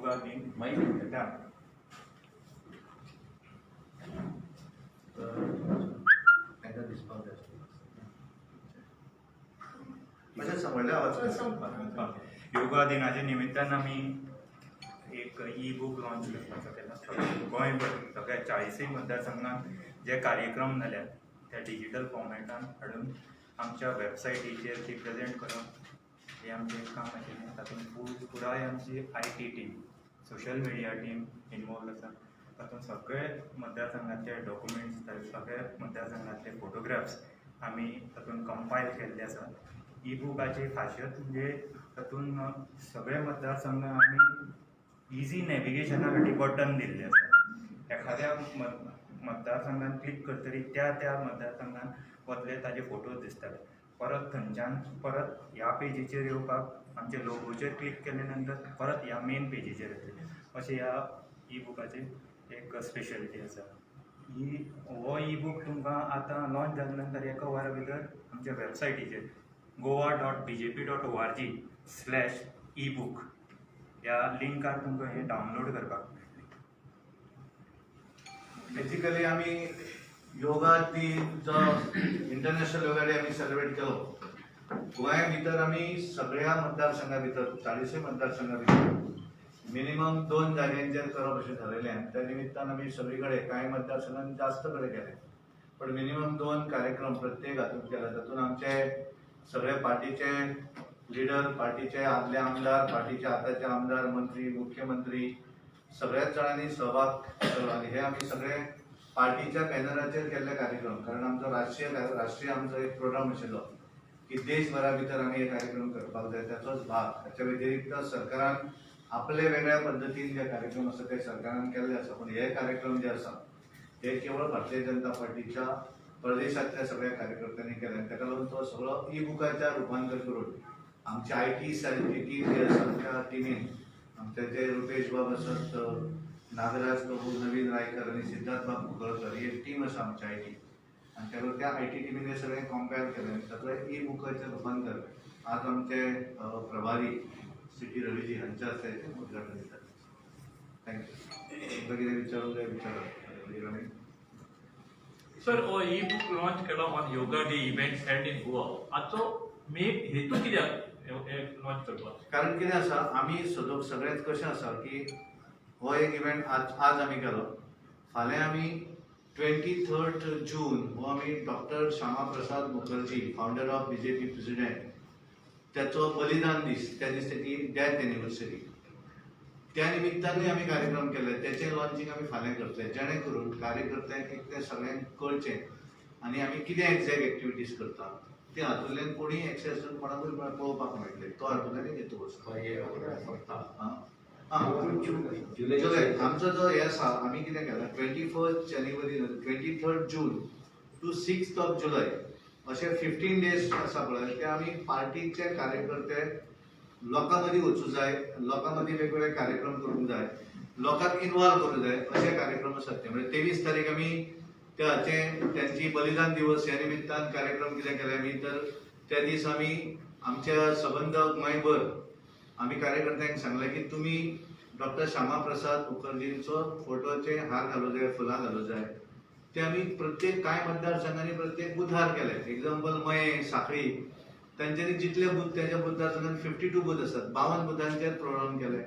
योगा दिन माहिती घेता योगा दिनाच्या निमित्तान आमी एक ई बुक लॉन्च करपाचो केला गोंयभर सगळ्या 40 मतदारसंघात जे कार्यक्रम जाल्यात त्या डिजिटल फॉर्मॅटान हाडून आमच्या वेबसायटीचेर ती प्रेजेंट करप हे आमचें काम आशिल्लें. तातूंत पुराय आमची IT team social media team involve आसा. तातूंत सगळे मतदारसंघातले डॉक्युमेंट्स सगळे मतदारसंघातले फोटोग्राफ्स आमी तातूंत कंपायल केल्ले आसा. ई बुकाची खासियत म्हणजे तातूंत सगळे मतदारसंघ आमी इजी नॅविगेशना खातीर बटन दिल्ले आसा. एखाद्या मतदारसंघात क्लिक करतरी त्या मतदारसंघात वतले ताजे फोटो दिसतात. परत थंयच्यान परत ह्या पेजीचेर येवपाक आमचे लोगोचेर क्लिक केले नंतर परत ह्या मेन पेजीचेर येतले. अशें ह्या ई बुकाचेर एक स्पेशलिटी आसा. हो ई बूक तुमकां आतां लॉन्च जाले नंतर एका वरा भितर आमच्या वेबसायटीचेर goa.bjp.org/ebook ह्या लिंकार तुमकां हे डावनलोड करपाक. बेसिकली आम्ही योगा दिन जो इंटरनॅशनल योगा डे आम्ही सेलिब्रेट केलो. गोंया भितर आम्ही सगळ्या मतदारसंघा भितर 40 मतदारसंघा भितर मिनिमम 2 जाग्यांचेर करप अशें ठरयलें. त्या निमित्तान आमी सगळे कडेन कांय मतदारसंघांनी जास्त कडेन केले पण मिनिमम 2 कार्यक्रम प्रत्येक हातूंत केले. तातूंत आमचे सगळे पार्टीचे लिडर, पार्टीचे आदले आमदार, पार्टीचे आताचे आमदार, मंत्री, मुख्यमंत्री सगळ्याच जाणांनी सहभाग केलो आणि हे आम्ही सगळे पार्टीच्या बॅनराचेर केल्ले कार्यक्रम. कारण आमचो राष्ट्रीय आमचो एक प्रोग्राम आशिल्लो की देशभरा भितर आमी हे कार्यक्रम करपाक जाय. त्याचोच भाग. हाच्या व्यतिरिक्त सरकारान आपले वेगळ्या पद्दतीन जे कार्यक्रम आसा ते सरकारान केल्ले आसा. पण हे कार्यक्रम जे आसा हे केवळ भारतीय जनता पार्टीच्या प्रदेशातल्या सगळ्या कार्यकर्त्यांनी केले. ताका लागून तो सगळो ई बुकाच्या रुपांतर करून आमच्या IT टीम जे आसा त्या टिमीन आमचे जे रुपेश बाब आसात, नागराज प्रभू, नवीन रायकर आणि सिद्धार्थ बाब कुंकळकर ही एक टीम आसा आमच्या IT आणि त्या IT टीमीने सगळें कंपेअर केलें. तातूंत ई बुकाचें रुपांतर आज आमचे प्रभारी सिटी रवीजी हांच्या हस्ते उद्घाटन जाता. थँक्यू. तुमकां कितें विचारूंक जाय विचारा. सर हो ई बुक लॉन्च केलो on yoga day events held in Goa. हाचो मेन हेतू कित्याक लॉन्च करपाक? कारण कितें आसा आमी सगळेंच कशें आसा की हो एक इव्हेंट आज आमी केलो. फाल्यां आमी 23 जून हो आमी doctor Shyama Prasad Mukherjee founder of BJP president त्याचो बलिदान दीस, त्या दीस त्याची डेथ एनिवर्सरी, त्या निमित्तानूय आमी कार्यक्रम केले. त्याचें लॉन्चिंग आमी फाल्यां करतले जेणे करून कार्यकर्त्यांक एक तें सगळ्यांक कळचें आनी आमी कितें एक्झॅक्ट एक्टिविटीज करता ते हातूंतल्यान कोणीय एक्सेस कोणाकूय पळोवपाक मेळटले. तो हातूंतल्यान एक हेतू आसा. जुलय आमचो जो हे आसा आमी कितें केला 21 जानेवारी 23 जून टू 6 जुलय अशे 15 डेज आसा पळय ते आमी पार्टीचे कार्यकर्ते लोकां मदीं वचूं जाय, लोकां मदीं वेगवेगळे कार्यक्रम करूंक जाय, लोकांक इनवॉल्व करूंक जाय अशे कार्यक्रम आसात ते. म्हणजे 23 तारीख आमी त्यांची बलिदान दिवस ह्या निमित्तान कार्यक्रम कितें केले आमी तर त्या दीस आमी आमच्या सबंद गोंयभर आमी कार्यकर्त्यांक सांगलें की तुमी डॉक्टर श्यामा प्रसाद मुखर्जींचो फोटोचे हार घालूं जाय, फुलां घालूं जाय. ते आमी प्रत्येक कांय मतदारसंघांनी प्रत्येक बुथार केले. एक्झाम्पल मये, सांखळी तांच्यांनी जितले बूथ त्याच्या मतदारसंघात 52 बूथ आसात. 52 बुथांचेर प्रोग्राम केले.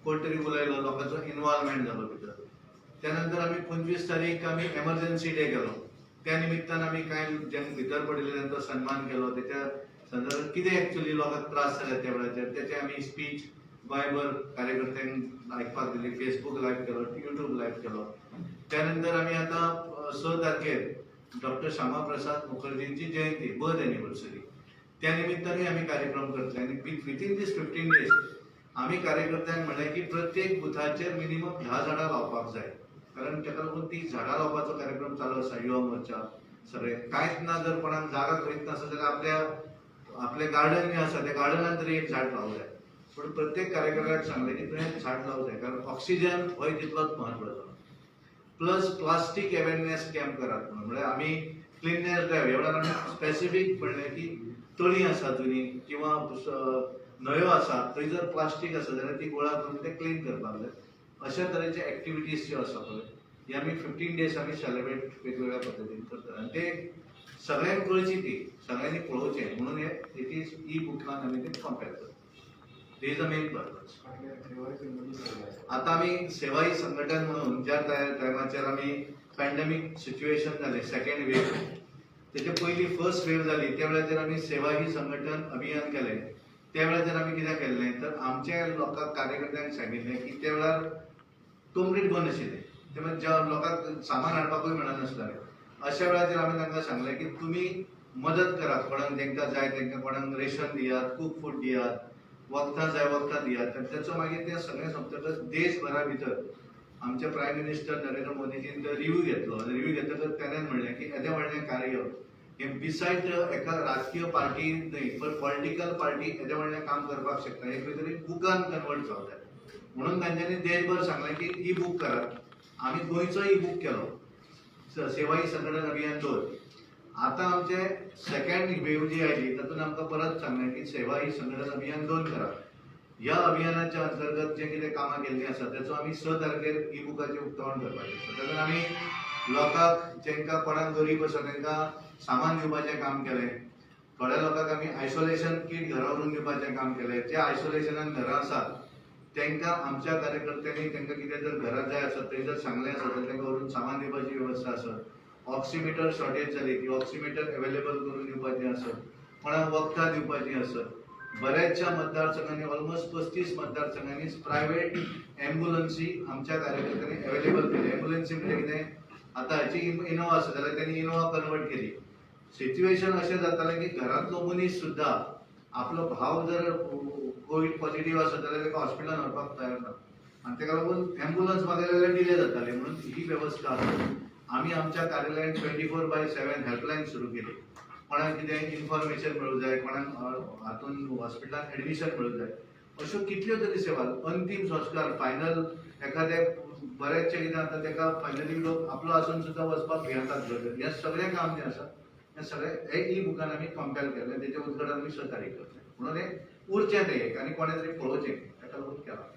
कोण तरी उलयलो, लोकांचो इनवॉल्वमेंट जालो भितर. त्यानंतर आमी 25 तारीख आमी एमर्जन्सी डे केलो. त्या निमित्तान आमी कांय ज्यांक भितर पडिल्ले तांचो सन्मान केलो. त्याच्या संदर्भात कितें एक्चुअली लोकांक त्रास जाले त्या वेळाचेर त्याचे आमी स्पीच गोंयभर कार्यकर्त्यांक आयकपाक दिली. फेसबूक लायव्ह केलो, YouTube लायव्ह केलो. त्यानंतर आमी आतां 6 तारखेर डॉक्टर श्यामा प्रसाद मुखर्जींची जयंती, बर्थ एनिवर्सरी, त्या निमित्तानूय आमी कार्यक्रम करतले. आनी विथीन दीस 15 डेज आमी कार्यकर्त्यांक म्हणलें की प्रत्येक बुथाचेर मिनिमम 10 झाडां लावपाक जाय. कारण ताका लागून ती झाडां लावपाचो कार्यक्रम चालू आसा. युवा मोर्चा सगळे कांयच ना जर कोणाक जागा खरीद नासत जाल्यार आपले गार्डन जे आसा त्या गार्डनान तरी एक झाड लावूं जाय. पूण प्रत्येक कार्यकर्त्याक सांगलें की तुवें झाड लावूं जाय कारण ऑक्सिजन हो तितलोच म्हत्वाचो. प्लस प्लास्टीक अवेरनेस कॅम्प करात म्हणून म्हणजे आमी क्लिननेस ड्रायव्ह एवढा आमी स्पेसिफीक म्हणलें की तळी आसा जुनी किंवा न्हंयो आसा थंय जर प्लास्टीक आसा जाल्यार ती गोळा करून ते क्लीन करपाक जाय. अशा तरेचे एक्टिविटीज ज्यो आसा पळय हे आमी 15 डेज आमी सेलिब्रेट वेगवेगळ्या पद्दतीन करतात आनी ते सगळ्यांक कळची ती सगळ्यांनी पळोवचें म्हणून हे इट इज ई बुकान आमी ते कंपेर करतात. ते इज द मेन पर्पज. आता आमी सेवा ही संघटन म्हणून ज्या टायमाचेर आमी पॅन्डेमीक सिच्युएशन जालें सेकंड वेव तेचे पयली फर्स्ट वेव जाली त्या वेळाचेर आमी सेवा ही संघटन अभियान केलें. त्या वेळाचेर आमी कितें केल्लें तर आमच्या लोकांक कार्यकर्त्यांक सांगिल्लें की त्या वेळार कंप्लीट बंद आशिल्लें तेन्ना ज्या लोकांक सामान हाडपाकूय मेळनासलें. अशा वेळाचेर आमी तांकां सांगलें की तुमी मदत करात कोणाक जेंकां जाय तेंकां कोणाक रेशन दियात कूक फूड दियात वखदां जाय वखदां दियात. आनी ताचो मागीर तें सगळें सोंपतकच देशभरा भितर आमचे प्रायम मिनिस्टर नरेंद्र मोदीजीन तो रिव्ह्यू घेतलो. रिव्ह्यू घेतकच ताणें म्हणलें की येदें व्हडलें कार्य हे बिसायड एका राजकीय पार्टी न्हय पण पॉलिटिकल पार्टी येदें व्हडलें काम करपाक शकता हे खंय तरी बुकान कन्वर्ट जावं जाय. म्हणून तांच्यांनी देशभर सांगलें की ई बूक करात. आमी गोंयचो ई बूक केलो सेवा ही संघटन अभियान 2. आता आमचे सेकंड वेव जी आयली तातूंत आमकां परत सांगलें की सेवा ही संघटन अभियान 2 करा. ह्या अभियानाच्या अंतर्गत जे कितें कामां केल्लीं आसा ताचो आमी 6 तारखेर ई बुकाचें उक्तावण करपाचें. तातूंत आमी लोकांक जेंकां कोणाक गरीब आसा तांकां सामान दिवपाचें काम केलें. थोड्या लोकांक आमी आयसोलेशन किट घरा व्हरून दिवपाचें काम केलें. जे आयसोलेशनान घरां आसात तांकां आमच्या कार्यकर्त्यांनी तांकां कितें जर घरां जाय आसत थंय जर सांगलें आसत जाल्यार तांकां व्हरून सामान दिवपाची वेवस्था आसत. ऑक्सिमिटर शॉर्टेज जाली की ऑक्सिमिटर अवेलेबल करून दिवपाचें आसत. कोणाक वखदां दिवपाचीं आसत. बऱ्याचशा मतदारसंघांनी ऑलमोस्ट 35 मतदारसंघांनी प्रायव्हेट एम्ब्युलन्सी आमच्या कार्यकर्त्यांनी अवेलेबल केली. एम्ब्युलन्सी म्हणजे कितें आतां हाची इनोवा आसा जाल्यार त्यांनी इनोवा कन्वर्ट केली. सिच्युएशन अशें जातालें की घरांतलो मनीस सुद्दां आपलो भाव जर कोवीड पॉझिटिव्ह आसत जाल्यार ताका हॉस्पिटलान व्हरपाक तयार ना आनी ताका लागून एम्ब्युलन्स मागयले जाल्यार डिले जाताले. म्हणून ही वेवस्था आसा. आमी आमच्या कार्यालयान 24/7 हेल्पलायन सुरू केली. कोणाक कितें इन्फॉर्मेशन मेळूंक जाय कोणाक हातून हॉस्पिटलान एडमिशन मेळूंक जाय अश्यो कितल्यो तरी सेवा अंतीम संस्कार फायनल एखादे बरेचशे कितें जाता ताका फायनली लोक आपलो आसून सुद्दां वचपाक भियेतात. हें सगळें काम जें आसा हें सगळें हे ई बुकान आमी कंपेर केलें. तेचें उद्घाटन आमी 6 तारीख करतले. म्हणून हें उरचें तें एक आनी कोणें तरी पळोवचें ताका लागून केलां.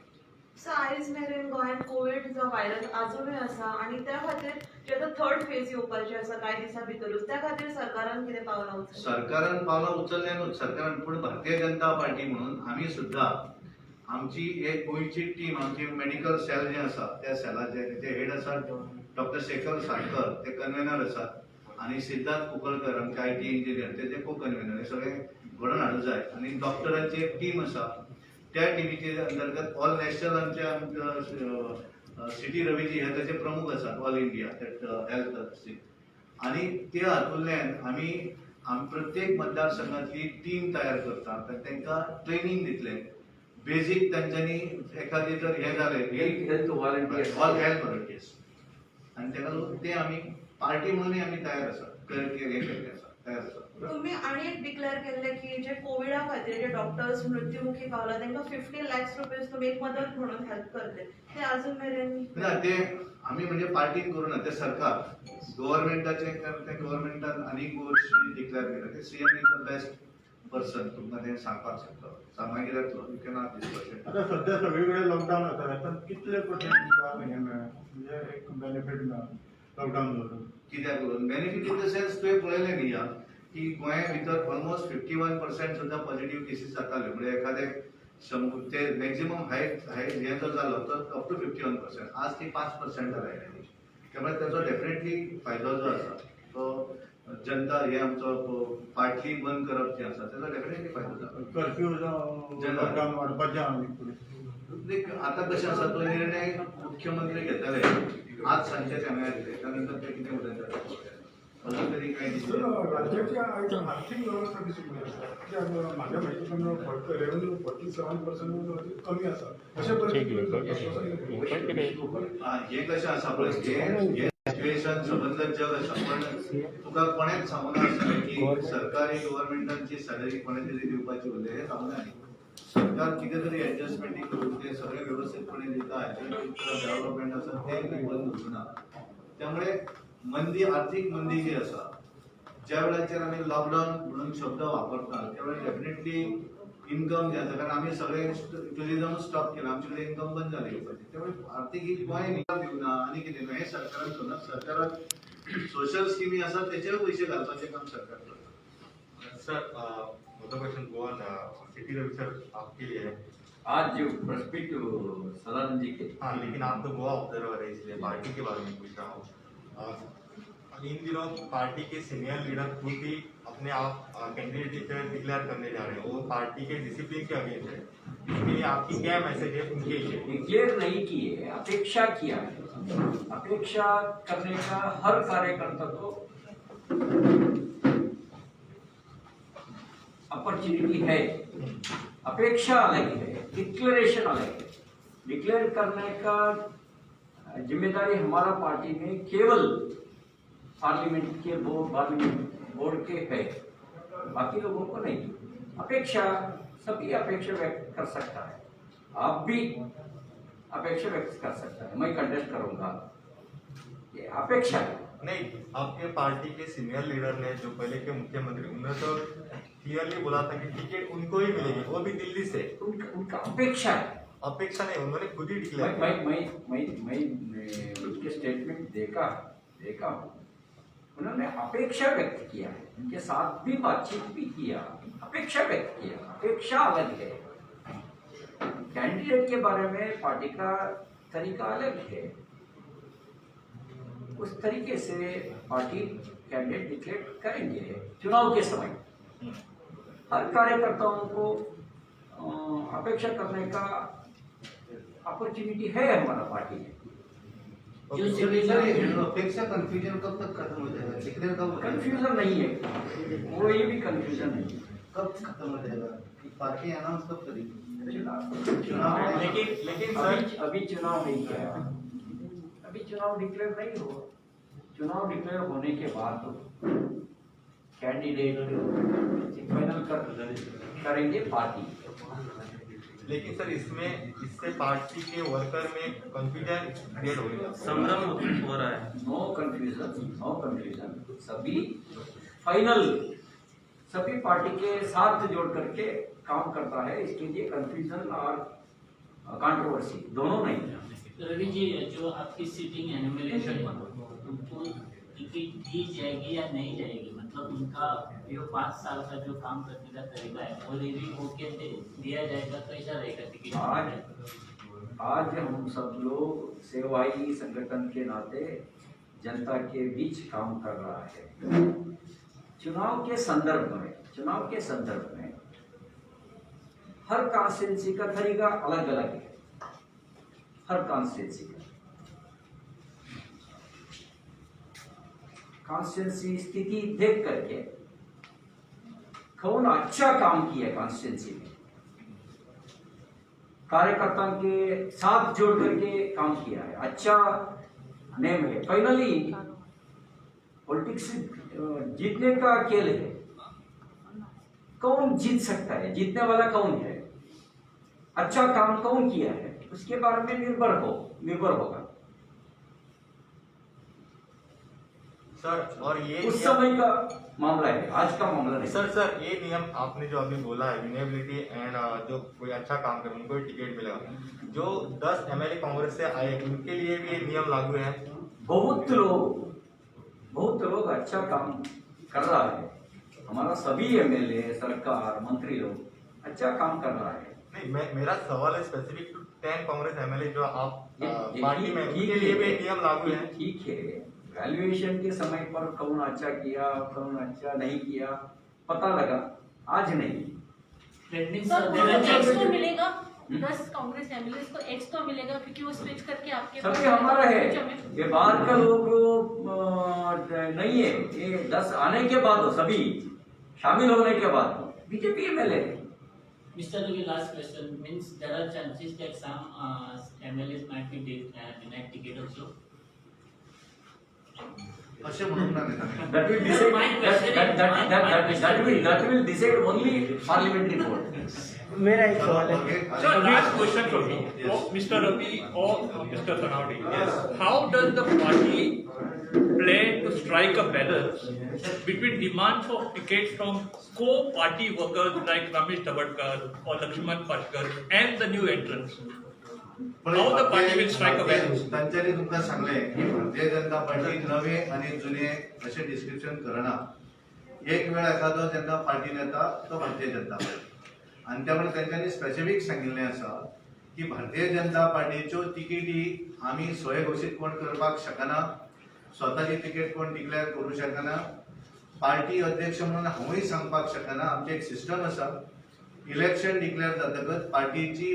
सो आयज मेरेन गोंयांत कोवीड जो व्हायरस आजुनूय आसा आनी त्या खातीर जे आतां थर्ड फेज येवपाची आसा कांय दिसा भितरूच त्या खातीर सरकारान कितें पावलां उचलल्यां? सरकारान पावलां उचलल्यानूच सरकारान पूण भारतीय जनता पार्टी म्हणून आमी सुद्दां आमची एक गोंयची टीम आमची मेडिकल सेल जें आसा त्या सेलाचे तेचे हेड आसा डॉक्टर शेखर साळकर ते कन्वेनर आसात आनी सिद्धार्थ कुंकळकर आमचे IT इंजिनियर तेचे को कन्वेनर. हे सगळे घडोवन हाडूंक जाय. आनी डॉक्टरांची एक टीम आसा त्या टिमीचे अंतर्गत ऑल नॅशनल आमच्या सिटी रवीजी हे त्याचे प्रमुख आसात ऑल इंडिया हेल्थ. आनी ते हातूंतल्यान आमी प्रत्येक मतदारसंघातली टीम तयार करतात तांकां ट्रेनिंग दितले. बेजीक तांच्यांनी एखादी जर हे जालें ऑल हेल्थ व्हॉलंटियर्स आनी ताका लागून ते आमी पार्टी म्हणून आमी तयार आसा हे केल्ले आसा तयार आसा. तुम्ही आणि एक डिक्लेअर केल्लें की जे कोविडा खातीर जे डॉक्टर्स मृत्युमुखी पावला तांकां 50 लाख रुपया तुम्ही एक मदत म्हणून हेल्प करते ते अजून मेरेन ना ते आमी म्हणजे पार्टीन करूं ना ते सरकार गव्हर्नमेंटाचे ते गव्हर्नमेंटान आनीक गोष्टी डिक्लेअर केल्या. ते CM is the best person तुमकां तें सांगपाक शकता. मागीर येतलो यू कॅनॉट डिस्कशन. आता सध्या सगळीकडे लॉकडाऊन आसा आता कितले पर्सेंट तुमकां हे मेळ्ळा म्हणजे एक बेनिफीट मेळ्ळा लॉकडाऊन जावन? कित्याक लागून बेनिफीट इन द सेन्स तुवें पळयलें न्ही की गोंया भितर ऑलमोस्ट 51% सुद्दां पॉझिटिव्ह केसीस जाताले. म्हणजे एखादे ते मॅक्झिमम हे जो जालो तो अप टू 51%. आज ती 5% जाल्या. त्यामुळे त्याचो डेफिनेटली फायदो जो आसा तो जनता हे आमचो पार्टली बंद करप जे आसा त्याचा डेफिनेटली फायदो जाता. कर्फ्यू लॉकडाऊन वाडपाचें आनी फुडें आता कशें आसा तो निर्णय मुख्यमंत्री घेतले. आज सांजचे सांगले त्या नंतर ते कितें उलयतात अजून तरी काही राज्याची आर्थिक व्यवस्था कशी माझ्या माहिती प्रमाणे रेव्हेन्यू 47% कमी आसा अशा परिस्थितीत हे कशें आसा पळय हे सिच्युएशन सबंदच जग आसा पण तुका कोणेच सांगूना आसतलें की सरकारी गव्हर्नमेंटाची सॅलरी कोणे तरी दिवपाची उरले हे सांगूना. सरकार कितें तरी एडजस्टमेंट करून ते सगळे व्यवस्थितपणे दिता. हाचे डेव्हलपमेंट आसा ते बंद उरना. त्यामुळे मंदी आर्थिक मंदी जी आसा ज्या वेळाचेर आमी लॉकडाऊन म्हणून शब्द वापरतात त्या वेळार डेफिनेटली इन्कम जे आसा कारण आमी सगळे टुरिझम स्टॉप केला आमचे कडेन इन्कम बंद जाले येवपाचे त्यामुळे आर्थीक ही गोंय इन्कम दिवना आनी कितें हे सरकारान करना सरकारान सोशल स्किमी आसा तेचेर पयशे घालपाचें काम सरकार करता. सर मतलब क्वेश्चन गोवा सिटी रविसर आपके लिए है. आज जो प्रस्पिट सदानंद जी के हाँ, लेकिन आप तो गोवा ऑब्जर्वर है इसलिए पार्टी के बारे में पूछ रहा हूँ. इन दिनों पार्टी के सीनियर लीडर खुद ही अपने आप कैंडिडेट डिक्लेयर करने जा रहे हैं. वो पार्टी के डिसिप्लिन के अगेंस्ट है. इसके लिए आपकी क्या मैसेज है उनके लिए? डिक्लेयर नहीं किए, अपेक्षा किया है. अपेक्षा करने का हर कार्यकर्ता को अपॉर्चुनिटी है. अपेक्षा अलग है, डिक्लेरेशन अलग है. डिक्लेयर करने का जिम्मेदारी हमारा पार्टी में केवल पार्लियामेंट के बोर्ड के है, बाकी लोगों को नहीं. अपेक्षा सभी अपेक्षा व्यक्त कर सकता है. आप भी अपेक्षा व्यक्त कर सकता है. मैं कंटेस्ट करूंगा, ये अपेक्षा है. नहीं, आपके पार्टी के सीनियर लीडर ने जो पहले के मुख्यमंत्री उन्होंने तो क्लियरली बोला था कि टिकट उनको ही मिलेगी, वो भी दिल्ली से. उनका अपेक्षा है. अपेक्षा नहीं, उन्होंने खुद ही मैं डिक्लेयर मैं मैं मैं मैं उनके स्टेटमेंट देखा हूँ. उन्होंने अपेक्षा व्यक्त किया है, उनके साथ भी बातचीत भी किया, अपेक्षा व्यक्त किया. अपेक्षा अलग है. कैंडिडेट के बारे में पार्टी का तरीका अलग है. उस तरीके से पार्टी कैंडिडेट डिक्लेयर करेंगे चुनाव के समय. हर कार्यकर्ताओं को अपेक्षा करने का अपॉर्चुनिटी है हमारा पार्टी में. अपेक्षा कंफ्यूजन कब तक खत्म हो जाएगा? डिक्लेयर कब कंफ्यूजन नहीं है, कोई भी कंफ्यूजन नहीं है. कब खत्म हो जाएगा? पार्टी अनाउंस कब करेगी? चुनाव लेकिन सर अभी चुनाव नहीं किया. अभी चुनाव डिक्लेयर नहीं हुआ. चुनाव डिक्लेयर होने के बाद कैंडिडेट फाइनल करेंगे पार्टी. लेकिन सर इससे पार्टी के वर्कर में कंफ्यूजन क्रिएट हो गया. संभ्रम हो रहा है. No confusion. सभी फाइनल सभी पार्टी के साथ जोड़ करके काम करता है. इसके लिए कंफ्यूजन और कंट्रोवर्सी दोनों नहीं. रवि जी, जो आपकी सिटिंग एनिमेशन उनको टिकट दी जाएगी या नहीं जाएगी, मतलब उनका जो 5 साल का जो काम करने का तरीका है वो रिव्यू होके दिया जाएगा, कैसा रहेगा टिकट? आज हम सब लोग सेवाई संगठन के नाते जनता के बीच काम कर रहा है. चुनाव के संदर्भ में हर कॉन्स्टिट्यूंसी का तरीका अलग अलग है. हर कॉन्स्टिट्यूंसी स्थिति देख करके कौन अच्छा काम किया कॉन्स्टिट्यूंसी में, कार्यकर्ताओं के साथ जोड़ करके काम किया है, अच्छा नेम है. फाइनली पॉलिटिक्स जीतने का खेल है. कौन जीत सकता है, जीतने वाला कौन है, अच्छा काम कौन किया है, उसके बारे में निर्भर होगा. सर और ये उस समय का मामला है, आज का मामला नहीं. सर ये नियम आपने जो अभी बोला है विनेबिलिटी एंड जो कोई अच्छा काम करे उनको ही टिकट मिलेगा. जो 10 MLA कांग्रेस से आए उनके लिए भी ये नियम लागू है. बहुत लोग अच्छा काम कर रहा है. हमारा सभी MLA, सरकार, मंत्री लोग अच्छा काम कर रहा है. नहीं, मेरा सवाल है स्पेसिफिक टू 10 कांग्रेस MLA जो आप ये पार्टी में उनके लिए भी नियम लागू है. ठीक है. वैल्यूएशन के समय पर कौन अच्छा किया, कौन अच्छा नहीं किया पता लगा, आज नहीं. ट्रेंडिंग सर सर्वे एक्स तो मिलेगा, 10 कांग्रेस एमएलए को एक्स तो मिलेगा क्योंकि वो स्विच करके आपके पास सभी हमारा है. ये बाहर का लोग नहीं है. ये 10 आने के बाद सभी शामिल होने के बाद BJP MLA. Mr. Ravi, last question means there are chances that some MLAs might be denied ticket also. असे म्हणून ना नेता That will decide. That will decide only parliamentary board. मेरा एक सवाल है So last question for me, Mr. Ravi or Mr. Tanawadi. Yes. How does the party plan to strike a balance between demand for tickets from co-party workers like Ramesh Tabadkar or Lakshman Patkar and the new entrants? How the party will strike a balance? तांच्यानी तुमकां सांगले की Bharatiya Janata party नवे आणि जुने असे description करना. एक वेळ एखादो जेन्ना पार्टीन येता तो भारतीय जनता पार्टी आणि त्यामुळे त्यांच्यानी स्पेसिफिक सांगिल्लें आसा की भारतीय जनता पार्टीच्यो तिकेटी आमी स्वयंघोषित कोण करपाक शकना, स्वताची तिकेट कोण डिक्लेअर करू शकना, पार्टी अध्यक्ष म्हणून हांवूय सांगपाक शकना. आमची एक सिस्टम आसा, इलेक्शन डिक्लेअर जातकच पार्टीची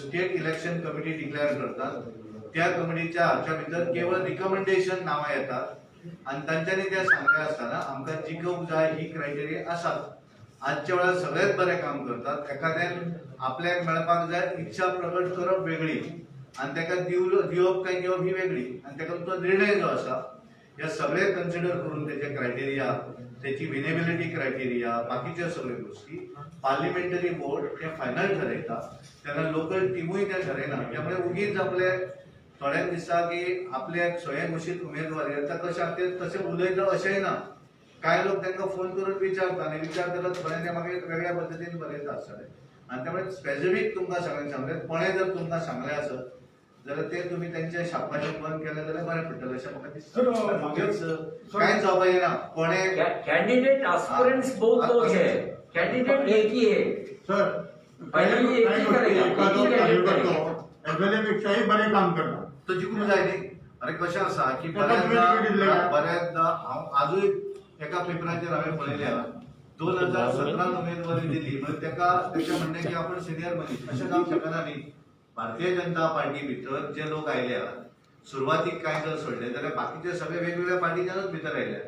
स्टेट इलेक्शन कमिटी डिक्लेअर करतात. त्या कमिटीच्या हाच्या भितर केवळ रिकमेंडेशन नावां येतात आणि तांच्यांनी ते सांगले आसतना आमकां जिखूंक जाय ही क्रायटेरिया आसात. आजच्या वेळार सगळेच बरें काम करतात. एखाद्यान आपल्याक मेळपाक जाय इच्छा प्रकट करप वेगळी आणि ताका दिवप काय घेवप ही वेगळी आणि ताका तो निर्णय जो आसा हे सगळे कन्सिडर करून त्याचे क्रायटेरिया, त्याची विनेबिलिटी क्रायटेरिया, बाकीच्या सगळ्या गोष्टी पार्लिमेंटरी बोर्ड ते फायनल ठरयता. तेन्ना लोकल टिमूय ते ठरयना. त्यामुळे उगीच आपले थोड्याच दिसता की आपले स्वयंघोषित उमेदवार येता कशे तसे उलयता अशेंय ना. काय लोक तांकां फोन करून विचारता आणि विचार करत थोडे ते मागीर वेगळ्या पद्दतीन बरयता आसतले. आणि त्यामुळे स्पेसिफिक तुमकां सगळ्यांक सांगलें कोणें जर तुमकां सांगलें आसत जाल्यार ते तुमी तेंचे छापपाचें बंद केलें जाल्यार बरें पडटलें अशें म्हाका दिसता. कांय जावपा येना. कोणें Candidate aspirants both लोग हैं. Candidate एक ही है. सर Finally एक ही करेगा. एखादो एक ही candidate कार्यकर्तो करेगा. एमएलएपेक्षाही बरे काम करता. तो जिंकूंक जाय न्ही. अरे कशें आसा की ताका तुम्ही तिकीट दिलें. बऱ्याचदा हांव आजूय एका पेपराचेर हांवें पळयल्या 2017 उमेदवारी दिली म्हणजे त्याच्या म्हणणे की आपण सिनियर मनीस अशें जावंक शकना न्ही. भारतीय जनता पार्टी भितर जे लोक आयल्या सुरवातीक कांय जर सोडले जाल्यार बाकीचे सगळे वेगवेगळ्या पार्टीच्यानूच भितर आयल्या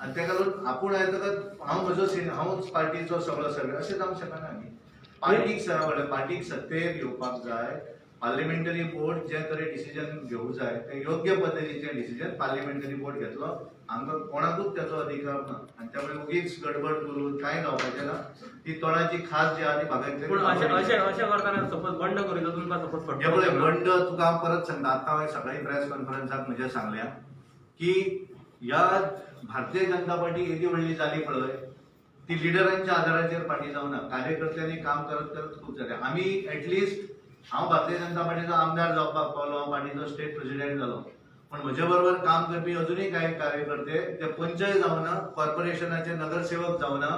आणि ताका लागून आपूण आयतकच हांवूच पार्टीचो सगळो सर्वे अशें जावंक शकना न्ही. पार्टीक सत्तेर येवपाक जाय. पार्लिमेंटरी बोर्ड जे तरी डिसिजन घेवंक जाय ते योग्य पद्दतीचे डिसिजन पार्लिमेंटरी बोर्ड घेतलो. आमकां कोणाकूच त्याचो अधिकार ना आणि त्यामुळे उगीच गडबड करून कांय जावपाचें ना. ती तोंडाची खास जी आहा ती म्हाका अशें करताना सपोज बंड करीत तुमकां सपोज हे पळय बंड तुका हांव परत सांगता. आतां हांवें सकाळी प्रेस कॉन्फरन्साक म्हज्या सांगल्या की ह्या भारतीय जनता पार्टी येदी व्हडली जाली पळय ती लिडरांच्या आदाराचेर पार्टी जावना. कार्यकर्त्यांनी काम करत करत खूब जालें. आमी एटलिस्ट हांव भारतीय जनता पार्टीचो आमदार जावपाक पावलो, हांव पार्टीचो स्टेट प्रेसिडेंट जालो, पण म्हजे बरोबर काम करपी अजूनही काही कार्यकर्ते ते पंचय जावना, कॉर्पोरेशनाचे नगरसेवक जावना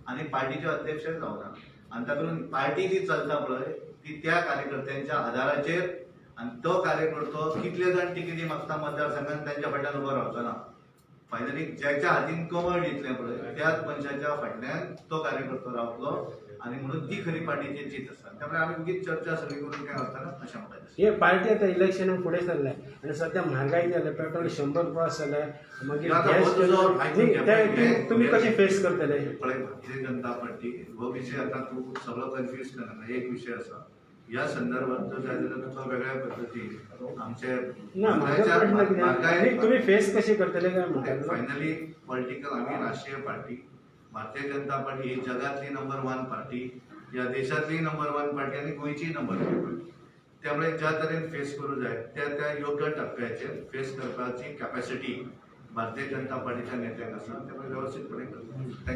आणि पार्टीचे अध्यक्ष जावना. आणि तातूंत पार्टी जी चलता पळय ती त्या कार्यकर्त्यांच्या आधाराचेर आणि तो कार्यकर्तो कितले जाण तिकेटी मागता मतदारसंघात त्यांच्या फाटल्यान उबो रावचो ना. फायनली ज्याच्या हातीन कमळ दितलें पळय त्याच मनशाच्या फाटल्यान तो कार्यकर्तो रावतलो आणि म्हणून ती खरी पार्टीची चीत आसा. त्यामुळे आमी उगीच चर्चा सगळी करून काय वचना अशें म्हाका दिसता. हे पार्टी आता इलेक्शनाक फुडें सरल्या आणि सध्या म्हारगाय जाल्या, पेट्रोल 100 क्रॉस जाल्या, मागीर आता गॅस हो तुजो आयकून घे पळय. तुम्ही कशे फेस करतले? पळय भारतीय जनता पार्टी हो विषय आता तू सगळो कन्फ्यूज करना. एक विषय आसा या संदर्भात जर जाय जाल्यार तुका वेगळ्या पद्दतीन आमचे ना माझा प्रश्न कितें म्हारगाय तुम्ही फेस कशे करतले काय म्हणतात? फायनली पॉलिटिकल आम्ही राष्ट्रीय पार्टी भारतीय जनता पार्टी ही जगातली नंबर 1 पार्टी, या देशातली नंबर 1 पार्टी आणि गोंयची नंबर 1 पार्टी. त्यामुळे ज्या तरेन फेस करू जाय त्या योग्य टप्प्याचेर फेस करपाची कॅपॅसिटी भारतीय जनता पार्टीच्या नेत्यांक आसा. त्यामुळे व्यवस्थितपणे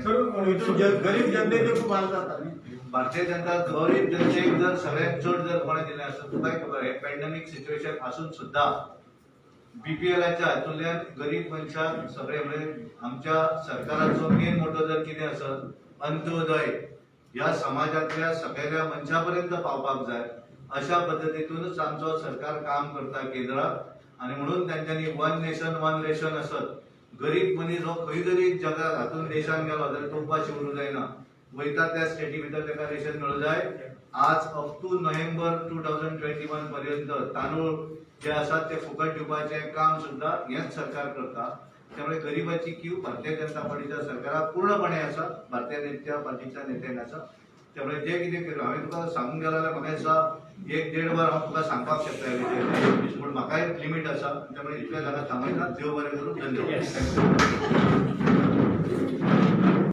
सर गरीब जनतेचे खूप हाल जाता न्ही. भारतीय जनता गरीब जनतेक जर सगळ्यात चड जर कोणें दिलें आसत तुकाय खबर आहे पॅन्डेमिक सिच्युएशन आसून सुद्धा बीपीएलच्या हातूंतल्यान गरीब मनशाक सगळे म्हणजे आमच्या सरकाराचो मेन मोटो जर कितें आसत अंत्योदय ह्या समाजातल्या सगळ्या मनशा पर्यंत पावपाक जाय अशा पद्दतीतूनच आमचो सरकार काम करता केंद्रात. आणि म्हणून त्यांच्यानी 1 नेशन 1 रेशन असत गरीब मनीस हो खंय जरी जगात हातून देशान गेलो जाल्यार तो उपाशी उरूंक जायना. वयता त्या स्टेटी भितर ताका रेशन मेळूंक जाय. आज अप टू नोव्हेंबर 2021 पर्यंत तांदूळ जे आसात ते फुकट दिवपाचे काम सुद्धा हेच सरकार करता. त्यामुळे गरिबाची क्यू भारतीय जनता पार्टीच्या सरकाराक पूर्णपणे आसा, भारतीय जनता पार्टीच्या नेत्यांक आसा. त्यामुळे जे कितें केलं हांवें तुका सांगूंक गेलो जाल्यार म्हाका दिसता 1-1.5 वर हांव तुका सांगपाक शकता हे विशय पूण म्हाकाय लिमीट आसा त्यामुळे इतल्या जाणां थांबयतात देव बरें करूं धन्यवाद